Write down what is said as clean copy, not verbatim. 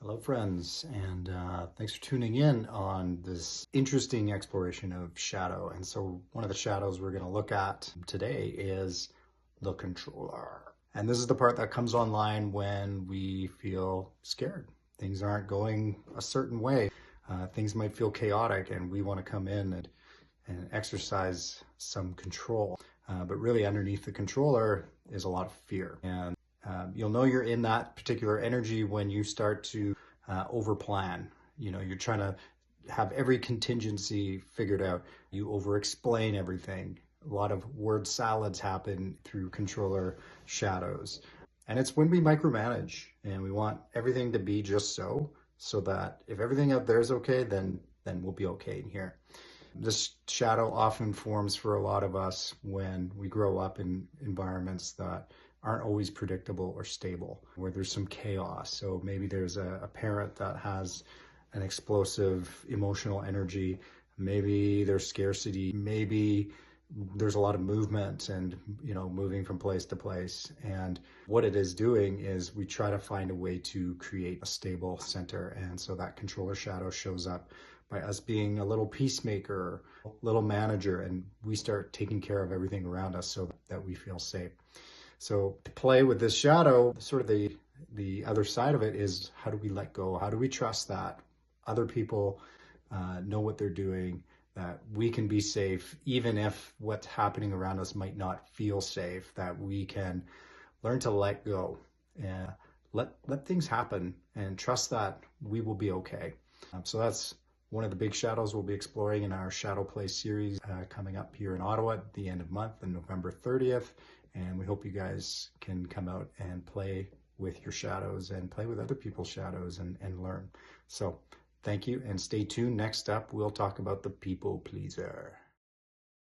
Hello, friends, and thanks for tuning in on this interesting exploration of shadow. And so, one of the shadows we're going to look at today is the controller. And this is the part that comes online when we feel scared. Things aren't going a certain way. Things might feel chaotic, and we want to come in and exercise some control. But really, underneath the controller is a lot of fear. And you'll know you're in that particular energy when you start to overplan. You're trying to have every contingency figured out. You over-explain everything. A lot of word salads happen through controller shadows. And it's when we micromanage and we want everything to be just so that if everything out there is okay, then we'll be okay in here. This shadow often forms for a lot of us when we grow up in environments that aren't always predictable or stable, where there's some chaos. So maybe there's a parent that has an explosive emotional energy, maybe there's scarcity, maybe there's a lot of movement and moving from place to place. And what it is doing is we try to find a way to create a stable center. And so that controller shadow shows up by us being a little peacemaker, little manager, and we start taking care of everything around us so that we feel safe. So to play with this shadow, sort of the other side of it is, how do we let go? How do we trust that other people know what they're doing, that we can be safe, even if what's happening around us might not feel safe, that we can learn to let go and let things happen and trust that we will be okay. So that's one of the big shadows we'll be exploring in our Shadow Play series coming up here in Ottawa at the end of month on November 30th. And we hope you guys can come out and play with your shadows and play with other people's shadows and learn. So thank you and stay tuned. Next up, we'll talk about the people pleaser.